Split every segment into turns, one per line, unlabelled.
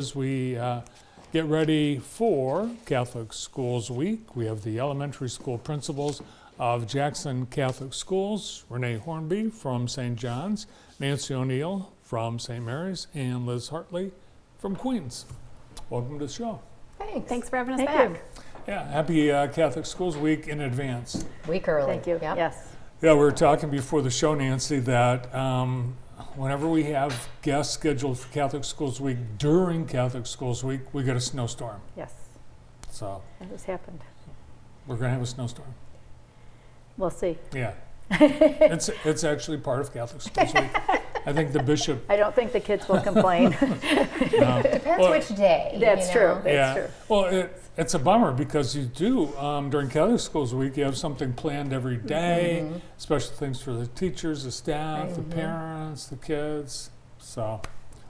As we get ready for Catholic Schools Week, we have the elementary school principals of Jackson Catholic Schools, Renee Hornby from St. John's, Nancy O'Neill from St. Mary's, and Liz Hartley from Queens. Welcome to the show.
Thanks for having us
Thank
back.
you.
Yeah, happy Catholic Schools Week in advance.
Week early.
Thank you.
Yep.
Yes.
Yeah, we were talking before the show, Nancy, that whenever we have guests scheduled for Catholic Schools Week during Catholic Schools Week, we get a snowstorm.
Yes.
So
That has happened.
we're going to have a snowstorm.
We'll see.
Yeah. It's actually part of Catholic Schools Week. I think the bishop.
I don't think the kids will complain.
Depends
Well,
which day.
That's
you
true.
know.
That's
Yeah.
true.
Well, it's a bummer because you do, during Catholic Schools Week, you have something planned every day, special things for the teachers, the staff, the parents, the kids. So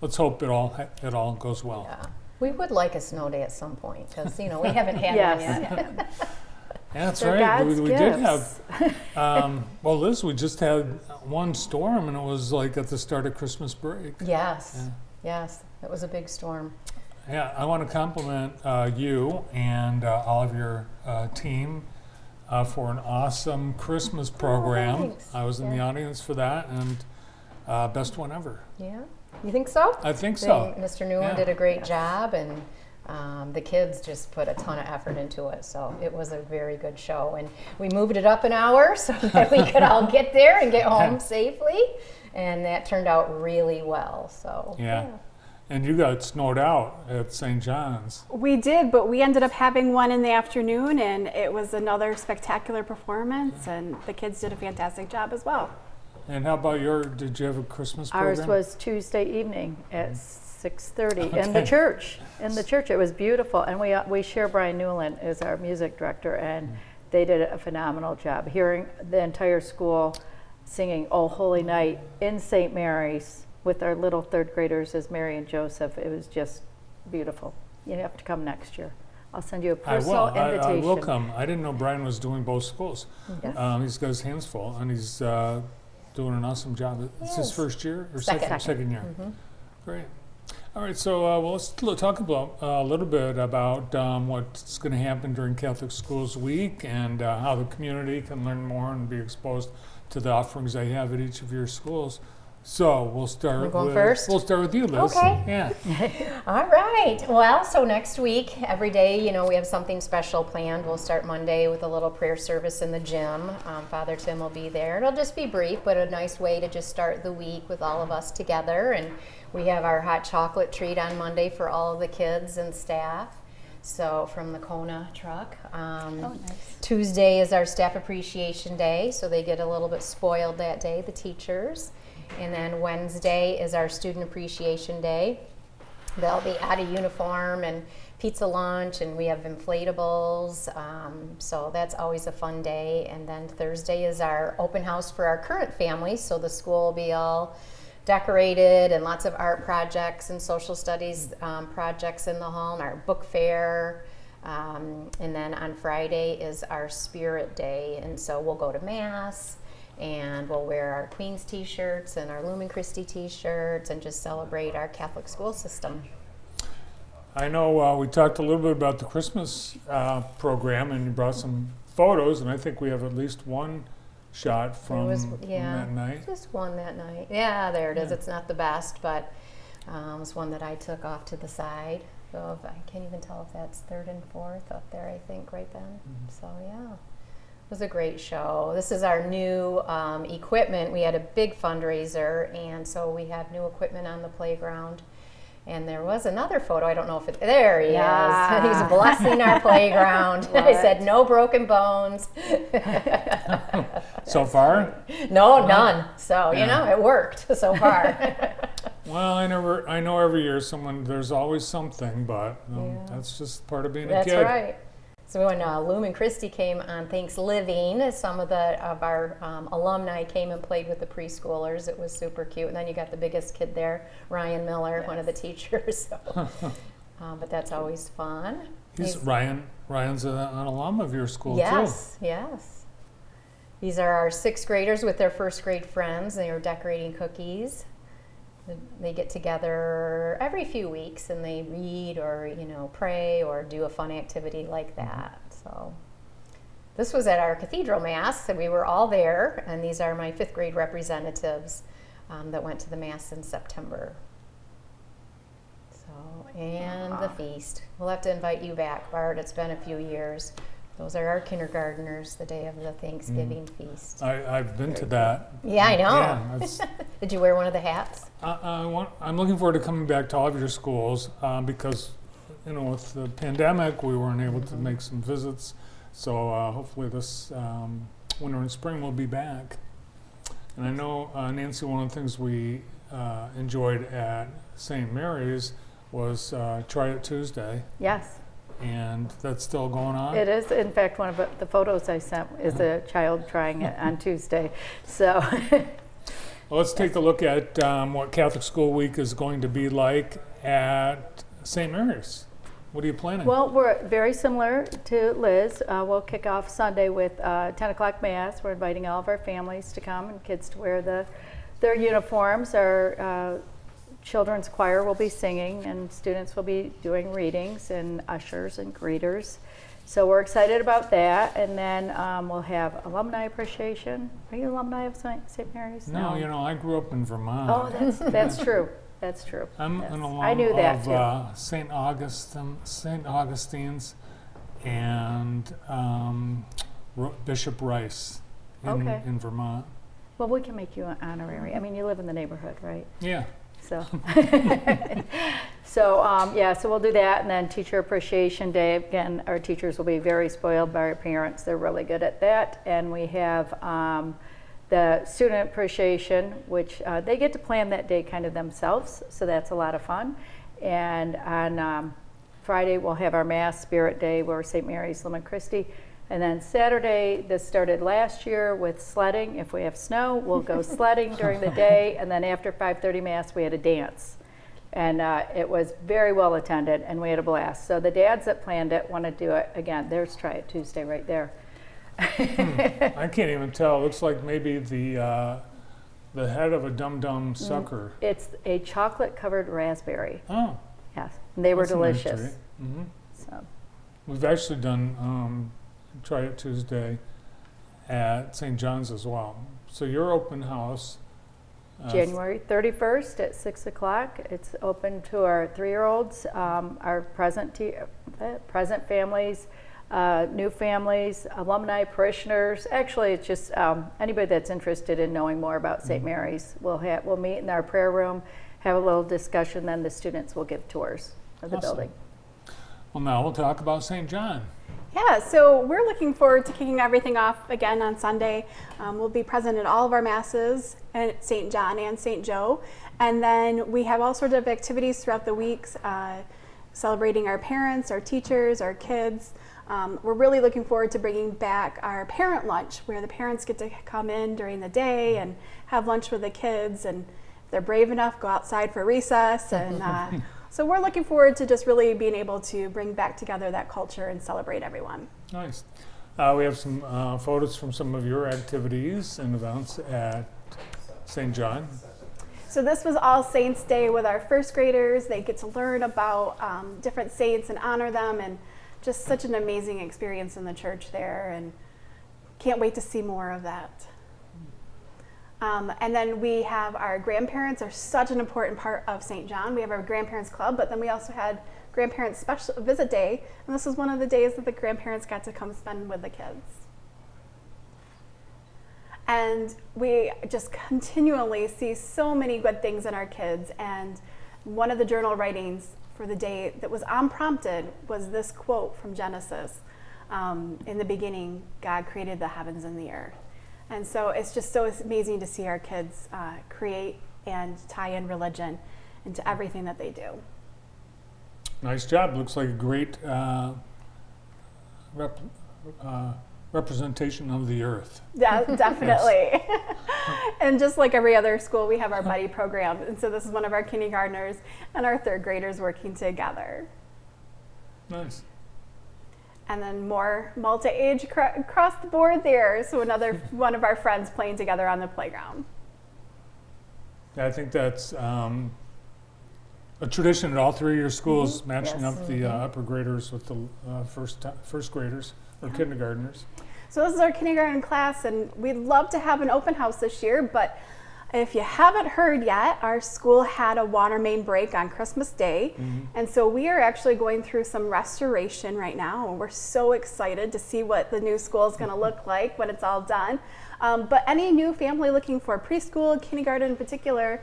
let's hope it all goes well.
Yeah. We would like a snow day at some point because, we haven't had
Yes.
one yet.
Yeah, that's
They're
right.
God's
We did
gifts.
have, well, Liz, we just had one storm and it was like at the start of Christmas break.
Yes.
Yeah.
Yes. It was a big storm.
Yeah, I want to compliment you and all of your team for an awesome Christmas program.
thanks.
I was in the
Yeah.
audience for that, and best one ever.
Yeah. You think so?
I think
I
so.
think Mr. Newland
Yeah.
did a great job, and the kids just put a ton of effort into it. So it was a very good show. And we moved it up an hour so that we could all get there and get home safely. And that turned out really well. So
Yeah. And you got snowed out at St. John's.
We did, but we ended up having one in the afternoon, and it was another spectacular performance, and the kids did a fantastic job as well.
And how about did you have a Christmas program?
Ours was Tuesday evening at 6:30 in
Okay.
the church. In the church, it was beautiful, and we share Brian Newland as our music director, and they did a phenomenal job. Hearing the entire school singing "Oh Holy Night" in St. Mary's with our little third graders as Mary and Joseph, it was just beautiful. You have to come next year. I'll send you a
I will.
personal invitation.
I will come. I didn't know Brian was doing both schools.
Yes.
He's got his hands full, and he's doing an awesome job. It's his
Yes.
first year or
Second.
second year. Great. All right, so let's talk about a little bit about what's going to happen during Catholic Schools Week and how the community can learn more and be exposed to the offerings they have at each of your schools. So we'll start
We're going
with
first?
We'll start with you, Liz.
Okay.
Yeah.
All right. Well, so next week, every day, we have something special planned. We'll start Monday with a little prayer service in the gym. Father Tim will be there. It'll just be brief, but a nice way to just start the week with all of us together. And we have our hot chocolate treat on Monday for all of the kids and staff. So from the Kona truck.
Nice.
Tuesday is our staff appreciation day, so they get a little bit spoiled that day, the teachers. And then Wednesday is our student appreciation day. They'll be out of uniform and pizza lunch, and we have inflatables. So that's always a fun day. And then Thursday is our open house for our current families. So the school will be all decorated and lots of art projects and social studies projects in the hall, and our book fair. And then on Friday is our Spirit Day. And so we'll go to Mass, and we'll wear our Queens t-shirts and our Lumen Christi t-shirts and just celebrate our Catholic school system.
I know we talked a little bit about the Christmas program, and you brought some photos, and I think we have at least one shot from that night.
Just one that night. Yeah, there it is.
Yeah.
It's not the best, but it's one that I took off to the side. So I can't even tell if that's third and fourth up there, I think, right then. So yeah. It was a great show. This is our new equipment. We had a big fundraiser, and so we have new equipment on the playground. And there was another photo. I don't know if there he
Yeah.
is. He's blessing our playground. I
What?
said, no broken bones.
So far?
No, none. So,
Yeah.
it worked so far.
Well, I know every year there's always something, but
Yeah.
that's just part of being a
That's
kid.
right. So when Lumen Christi came on Thanksgiving, some of our alumni came and played with the preschoolers. It was super cute. And then you got the biggest kid there, Ryan Miller, one of the teachers. So, but that's always fun.
Ryan's an alum of your school
Yes, yes. These are our sixth graders with their first grade friends. They were decorating cookies. They get together every few weeks and they read or, pray or do a fun activity like that. So this was at our cathedral mass, and we were all there, and these are my 5th grade representatives that went to the mass in September. So, and the feast. We'll have to invite you back, Bart. It's been a few years. Those are our kindergartners, the day of the Thanksgiving feast.
I've been to that.
Yeah, I know.
Yeah, it's,
Did you wear one of the hats?
I'm looking forward to coming back to all of your schools because, with the pandemic, we weren't able to make some visits. So hopefully this winter and spring we'll be back. And I know, Nancy, one of the things we enjoyed at St. Mary's was Try It Tuesday.
Yes.
And that's still going on?
It is. In fact, one of the photos I sent is a child trying it on Tuesday. So
Well, let's take a look at what Catholic School Week is going to be like at St. Mary's. What are you planning?
Well, we're very similar to Liz. We'll kick off Sunday with 10 o'clock Mass. We're inviting all of our families to come and kids to wear their uniforms. Our children's choir will be singing, and students will be doing readings, and ushers and greeters. So we're excited about that. And then we'll have alumni appreciation. Are you alumni of St. Mary's?
No, I grew up in Vermont.
Oh, that's true. That's true.
I'm
Yes.
an alum
I knew that
of St. Augustine's and Bishop Rice
Okay.
in Vermont.
Well, we can make you an honorary. I mean, you live in the neighborhood, right?
Yeah.
So, so we'll do that, and then Teacher Appreciation Day. Again, our teachers will be very spoiled by our parents. They're really good at that. And we have the Student Appreciation, which they get to plan that day kind of themselves, so that's a lot of fun. And on Friday, we'll have our Mass Spirit Day, where St. Mary's Lemon Christi. And then Saturday, this started last year with sledding. If we have snow, we'll go sledding during the day. And then after 5:30 Mass, we had a dance. And it was very well attended, and we had a blast. So the dads that planned it want to do it again. There's Try It Tuesday right there.
I can't even tell. It looks like maybe the head of a dum-dum sucker.
It's a chocolate-covered raspberry.
Oh.
Yes, and they were
That's a nice
delicious.
treat. Mm-hmm.
So.
We've actually done Try It Tuesday at St. John's as well. So your open house.
January 31st at 6 o'clock. It's open to our 3-year-olds, our present families, new families, alumni, parishioners. Actually, it's just anybody that's interested in knowing more about St. Mary's. We'll meet in our prayer room, have a little discussion, then the students will give tours of the
Awesome.
building.
Well, now we'll talk about St. John.
Yeah, so we're looking forward to kicking everything off again on Sunday. We'll be present at all of our masses at St. John and St. Joe. And then we have all sorts of activities throughout the weeks, celebrating our parents, our teachers, our kids. We're really looking forward to bringing back our parent lunch, where the parents get to come in during the day and have lunch with the kids. And if they're brave enough, go outside for recess. And so we're looking forward to just really being able to bring back together that culture and celebrate everyone.
Nice. We have some photos from some of your activities and events at St. John.
So this was All Saints Day with our first graders. They get to learn about different saints and honor them, and just such an amazing experience in the church there, and can't wait to see more of that. And then we have our grandparents are such an important part of St. John. We have our grandparents club, but then we also had grandparents special visit day, and this was one of the days that the grandparents got to come spend with the kids. And we just continually see so many good things in our kids, and one of the journal writings for the day that was unprompted was this quote from Genesis. In the beginning, God created the heavens and the earth. And so it's just so amazing to see our kids create and tie in religion into everything that they do.
Nice job. Looks like a great representation of the earth.
Yeah, definitely. And just like every other school, we have our buddy program. And so this is one of our kindergartners and our third graders working together.
Nice.
And then more multi-age across the board there. So another one of our friends playing together on the playground.
I think that's a tradition at all three of your schools, matching
Yes.
up the upper graders with the first graders or kindergartners.
So this is our kindergarten class, and we'd love to have an open house this year, but if you haven't heard yet, our school had a water main break on Christmas Day, and so we are actually going through some restoration right now, and we're so excited to see what the new school is going to look like when it's all done. But any new family looking for preschool, kindergarten in particular,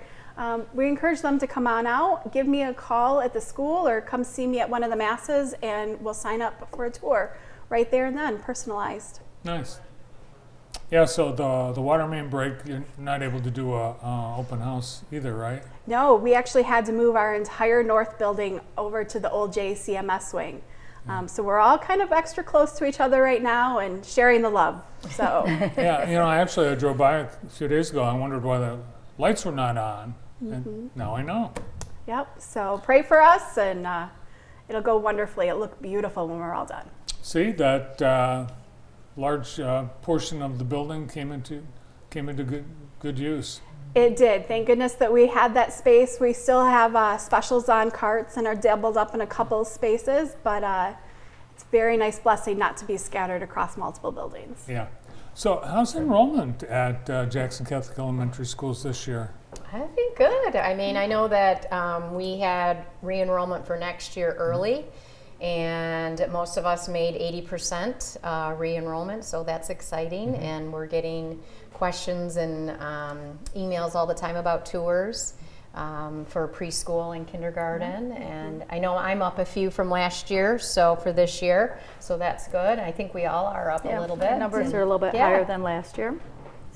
we encourage them to come on out, give me a call at the school, or come see me at one of the masses, and we'll sign up for a tour right there and then, personalized.
Nice. Yeah, so the water main break, you're not able to do a open house either, right?
No, we actually had to move our entire north building over to the old JCMS wing. So we're all kind of extra close to each other right now and sharing the love. So
Yeah, I drove by a few days ago. I wondered why the lights were not on, and now I know.
yep. So pray for us, and it'll go wonderfully. It'll look beautiful when we're all done.
See, that large portion of the building came into good use.
It did. Thank goodness that we had that space. We still have specials on carts and are doubled up in a couple spaces, but it's a very nice blessing not to be scattered across multiple buildings.
Yeah. So how's enrollment at Jackson Catholic Elementary Schools this year?
I think good. I mean, I know that we had re-enrollment for next year early, and most of us made 80% re-enrollment, so that's exciting. And we're getting questions and emails all the time about tours for preschool and kindergarten. And I know I'm up a few from last year, so for this year, so that's good. I think we all are up a little bit.
Numbers are a little bit
Yeah.
higher than last year,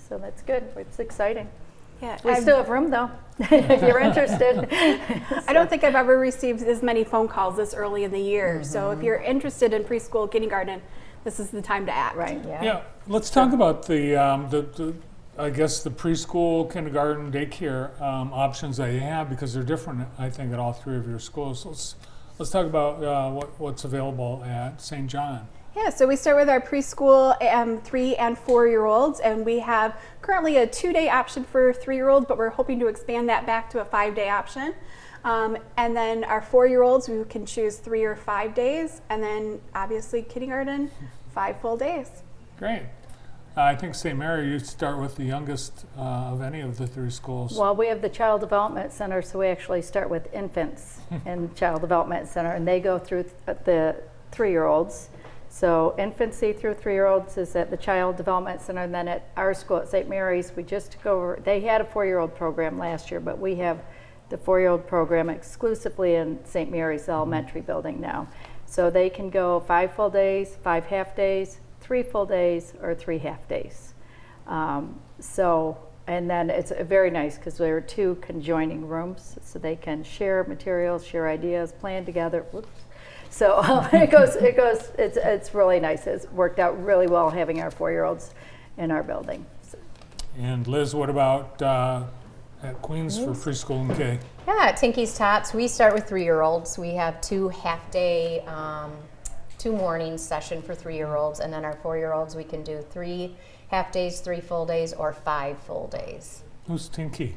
so that's good. It's exciting.
Yeah,
We still have room though, if you're interested.
I don't think I've ever received as many phone calls this early in the year. So if you're interested in preschool, kindergarten, this is the time to act.
Right.
Yeah. Let's talk about the I guess the preschool, kindergarten, daycare options that you have, because they're different, I think, at all three of your schools. Let's talk about what's available at St. John.
Yeah, so we start with our preschool 3 and 4 year olds, and we have currently a 2-day option for 3-year-olds, but we're hoping to expand that back to a 5-day option. And then our 4-year-olds, we can choose 3 or 5 days, and then obviously kindergarten, 5 full days.
Great. I think St. Mary, you start with the youngest of any of the three schools.
Well, we have the Child Development Center, so we actually start with infants in Child Development Center, and they go through the 3-year-olds. So infancy through 3-year-olds is at the Child Development Center, and then at our school at St. Mary's, we just took over. They had a 4-year-old program last year, but we have the 4-year-old program exclusively in St. Mary's Elementary building now. So they can go 5 full days, 5 half days, 3 full days, or 3 half days. And then it's very nice because there are 2 conjoining rooms, so they can share materials, share ideas, plan together. Whoops. So it's really nice. It's worked out really well having our 4-year-olds in our building. So.
And Liz, what about at Queens for preschool and K?
Yeah, at Tinky's Tots, we start with 3-year-olds. We have 2 half-day, 2 morning session for 3-year-olds, and then our 4-year-olds, we can do 3 half-days, 3 full days, or 5 full days.
Who's Tinky?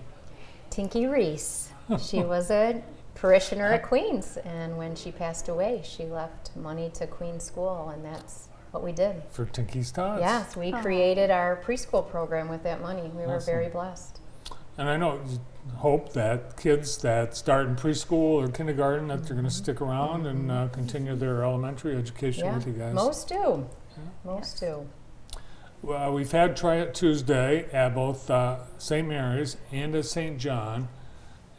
Tinky Reese. She was a parishioner at Queens, and when she passed away, she left money to Queens School, and that's what we did.
For Tinky's Tots?
Yes, we created our preschool program with that money. We were
Awesome.
very blessed.
And I know, hope that kids that start in preschool or kindergarten, that they're going to stick around and continue their elementary education
Yeah,
with you guys.
most do. Most do.
Well, we've had Try It Tuesday at both St. Mary's and at St. John.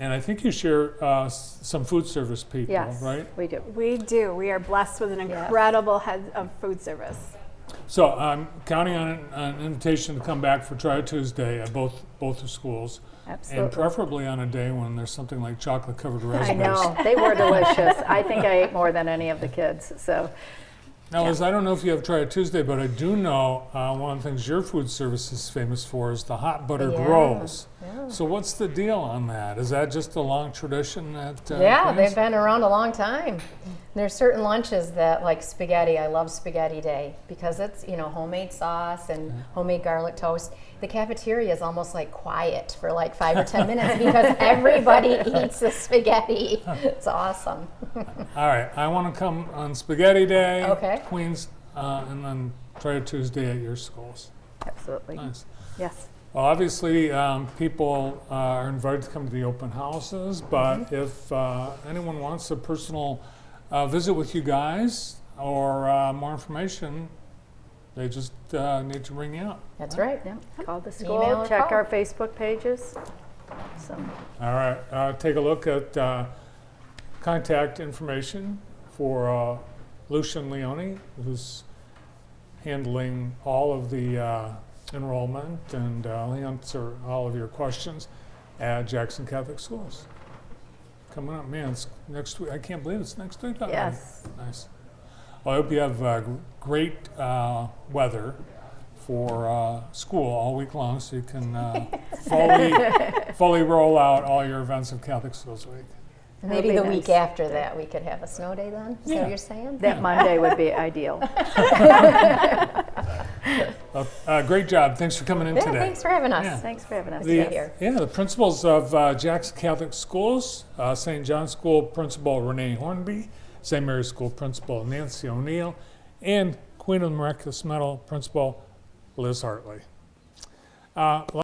And I think you share some food service people,
Yes,
right?
we do.
We do. We are blessed with an incredible head of food service.
So I'm counting on an invitation to come back for Try It Tuesday at both the schools.
Absolutely.
And preferably on a day when there's something like chocolate covered raspberries.
I know, they were delicious. I think I ate more than any of the kids, so.
Now, Liz, I don't know if you have Try It Tuesday, but I do know one of the things your food service is famous for is the hot buttered
Yeah.
rolls.
Yeah.
So what's the deal on that? Is that just a long tradition at
Yeah,
Queens?
they've been around a long time. There's certain lunches that, like spaghetti, I love Spaghetti Day because it's, homemade sauce and homemade garlic toast. The cafeteria is almost like quiet for like 5 or 10 minutes because everybody eats the spaghetti. It's awesome.
All right, I want to come on Spaghetti Day,
Okay.
Queens, and then try a Tuesday at your schools.
Absolutely.
Nice.
Yes.
Well, obviously, people are invited to come to the open houses, but if anyone wants a personal visit with you guys or more information, they just need to ring you up.
That's right.
Yeah. Call the
Email
school,
or
check
call.
our Facebook pages. So,
All right, take a look at contact information for Lucian Leone, who's handling all of the enrollment, and I'll answer all of your questions at Jackson Catholic Schools. Coming up, man, it's next week. I can't believe it's next week already.
yes.
Nice. Well, I hope you have great weather for school all week long, so you can fully roll out all your events of Catholic Schools Week.
Maybe
That'd
the
be
week
nice.
after that, we could have a snow day then? Is that
Yeah.
what you're saying?
That Monday would be ideal.
Great job. Thanks for coming in
Yeah,
today.
thanks for having us.
Yeah.
Thanks for having us.
The,
here.
the principals of Jackson Catholic Schools, St. John's School Principal Renee Hornby, St. Mary's School Principal Nancy O'Neill, and Queen of the Miraculous Medal Principal Liz Hartley.